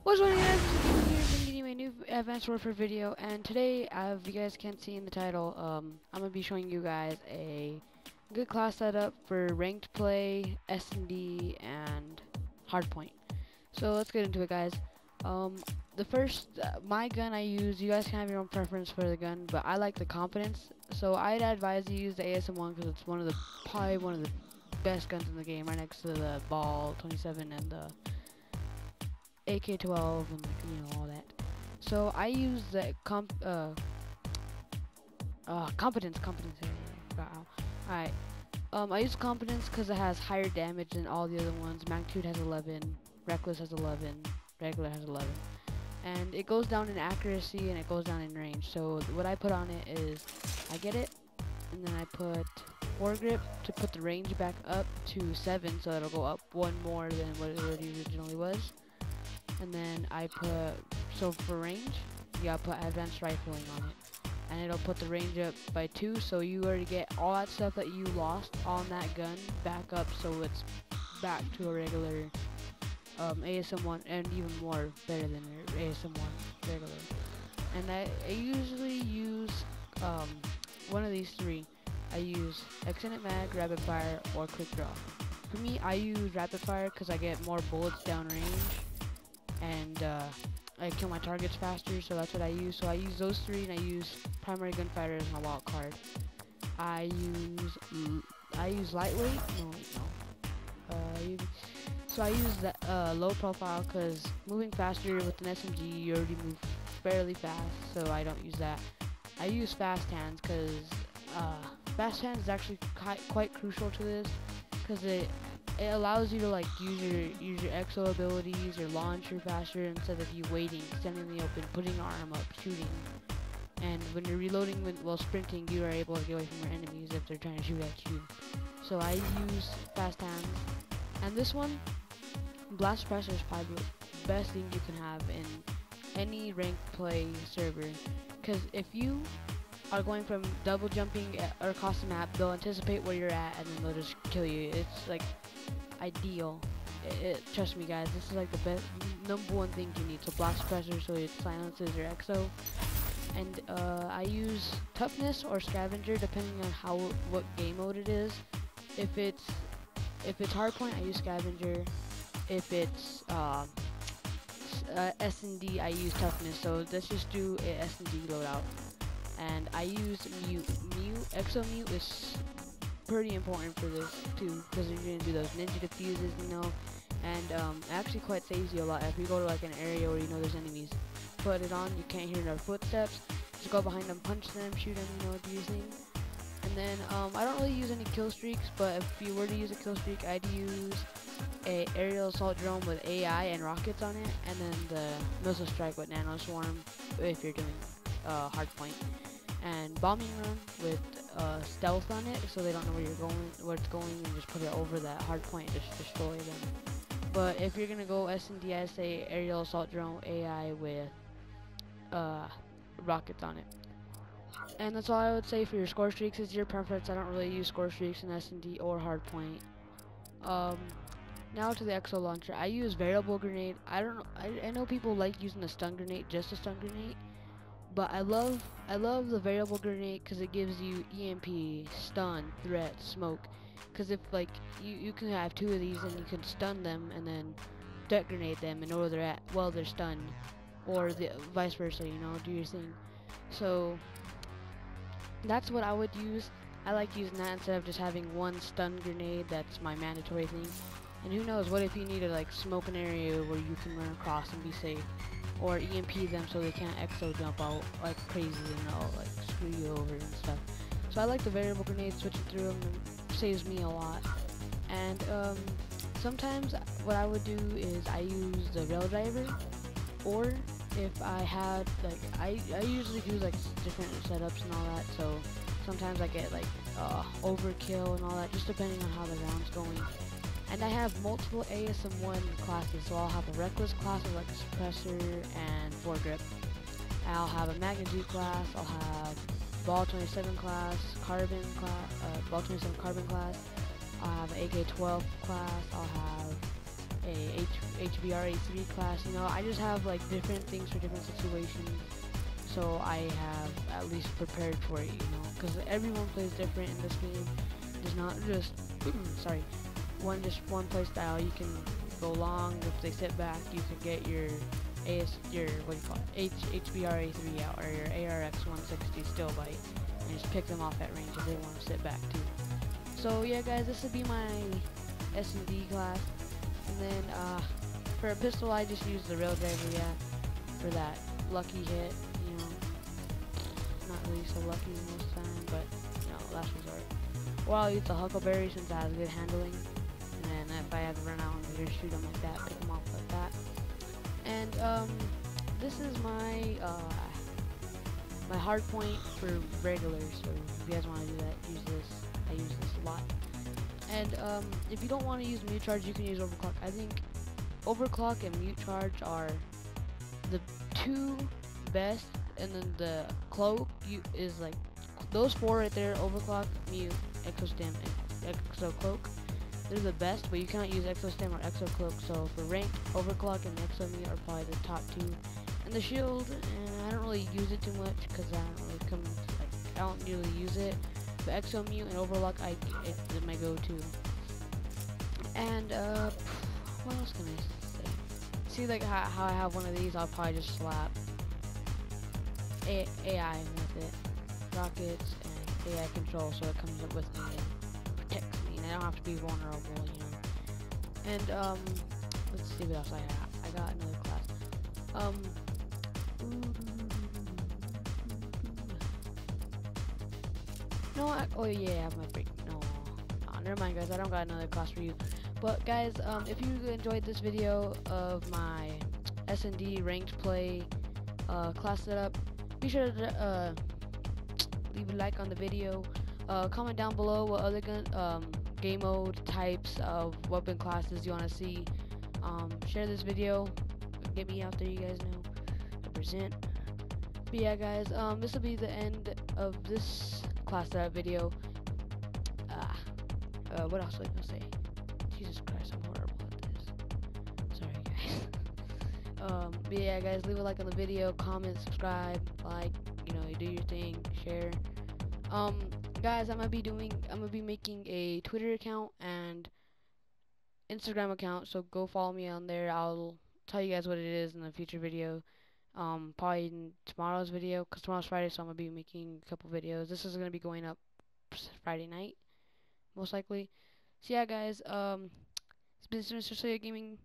What's going on, guys? This is Gamer here, bringing you a new Advanced Warfare video, and today, if you guys can't see in the title, I'm gonna be showing you guys a good class setup for ranked play, S&D, and hardpoint. So let's get into it, guys. The first, my gun I use, you guys can have your own preference for the gun, but I like the competence. So I'd advise you use the ASM-1 because it's probably one of the best guns in the game, right next to the Ball 27 and the AK-12 and all that. So I use the competence. Alright. I use competence because it has higher damage than all the other ones. Magnitude has 11, Reckless has 11, Regular has 11, and it goes down in accuracy and it goes down in range. So what I put on it is I get it, and then I put foregrip to put the range back up to 7, so it'll go up one more than what it already originally was. And then I put, so for range, you gotta put advanced rifling on it, and it'll put the range up by 2, so you already get all that stuff that you lost on that gun back up, so it's back to a regular ASM-1, and even more better than your ASM-1 regular. And I usually use one of these three. I use extended mag, rapid fire, or quick draw. For me, I use rapid fire because I get more bullets downrange, and I kill my targets faster, so that's what I use. So I use those three, and I use primary gunfighter as my wild card. I use lightweight. So I use that low profile because moving faster with an SMG, you already move fairly fast, so I don't use that. I use fast hands because fast hands is actually quite crucial to this because it allows you to like use your exo abilities, your launcher faster instead of you waiting, standing in the open, putting your arm up, shooting. And when you're reloading while sprinting, you are able to get away from your enemies if they're trying to shoot at you. So I use fast hands. And this one, blast pressure is probably the best thing you can have in any ranked play server. Because if you are going from double jumping or across the map, they'll anticipate where you're at and then they'll just kill you. It's like ideal. Trust me, guys, this is like the best, #1 thing you need. So blast pressure, so it silences your exo. And I use toughness or scavenger depending on what game mode it is. If it's hardpoint, I use scavenger. If it's S&D, I use toughness. So let's just do a S&D loadout. And I use mute. Exo mute is pretty important for this too, because you're gonna do those ninja diffuses, and it actually quite saves you a lot. If you go to like an area where you know there's enemies, put it on, you can't hear their footsteps, just go behind them, punch them, shoot them, do your thing. And then I don't really use any kill streaks, but if you were to use a kill streak, I'd use a aerial assault drone with AI and rockets on it, and then the missile strike with nano swarm if you're doing hardpoint, and bombing run with stealth on it, so they don't know where it's going, and just put it over that hard point and just destroy them. But if you're gonna go S&D, I say aerial assault drone AI with rockets on it. And that's all I would say for your score streaks. It's your preference. I don't really use score streaks in S&D or hardpoint. Now to the exo launcher. I use variable grenade. I know people like using a stun grenade, just a stun grenade. But I love the variable grenade because it gives you EMP, stun, threat, smoke. Because if like you can have 2 of these and you can stun them and then threat grenade them and know where they're at while they're stunned, or the vice versa. Do your thing. So that's what I would use. I like using that instead of just having one stun grenade. That's my mandatory thing. And who knows, what if you need to like smoke an area where you can run across and be safe, or EMP them so they can't exo jump out like crazy and all like screw you over and stuff. So I like the variable grenades, switching through them, and saves me a lot. And sometimes what I would do is I use the rail driver, or if I had like I usually do like different setups and all that. So sometimes I get like overkill and all that, just depending on how the round's going. And I have multiple ASM-1 classes, so I'll have a Reckless class with like a suppressor and foregrip. I'll have a magnitude class, I'll have Ball 27 class, Ball 27 carbon class, I'll have an AK-12 class, I'll have HBRA3 class. You know, I just have like different things for different situations, so I have at least prepared for it. You know, because everyone plays different in this game. There's not just sorry, one play style. You can go long. If they sit back, you can get your what do you call it, HBRA3 out, or your ARX 160 still bite, and just pick them off at range if they want to sit back too. So yeah, guys, this would be my S&D class. And then for a pistol, I just use the rail driver, yeah, for that lucky hit. You know, not really so lucky most time, but you know, last resort. Or I'll use the Huckleberry since it has good handling. And then if I have to run out and just shoot them like that, pick them off like that. And this is my my hard point for regular. So if you guys want to do that, use this. I use this a lot. And if you don't want to use mute charge, you can use overclock. I think overclock and mute charge are the two best, and then the cloak is like those four right there: overclock, mute, exostem, and exocloak. They're the best, but you cannot use exostem or exocloak. So for rank, overclock and exomute are probably the top two. And the shield, I don't really use it too much because I don't really I don't really use it. But exomute and overlock, it's my go-to. And what else can I say? See, like how I have one of these, I'll probably just slap AI with it, rockets and AI control, so it comes up with me and protects me, and I don't have to be vulnerable, you know. And let's see what else I have. I got another class. No, oh yeah, I have my break. No, never mind, guys. I don't got another class for you. But guys, if you enjoyed this video of my S&D ranked play class setup, be sure to leave a like on the video. Comment down below what other game mode types of weapon classes you want to see. Share this video. Get me out there, you guys know. Represent. But yeah, guys, this will be the end of this class setup video. What else was I gonna say? Jesus Christ, I'm horrible at this. Sorry, guys. But yeah, guys, leave a like on the video, comment, subscribe, like, you know, you do your thing, share. Guys, I'm gonna be making a Twitter account and Instagram account, so go follow me on there. I'll tell you guys what it is in the future video. Probably in tomorrow's video, because tomorrow's Friday, so I'm gonna be making a couple videos. This is gonna be going up Friday night, most likely. So yeah, guys, it's been Mr. Slayer Gaming.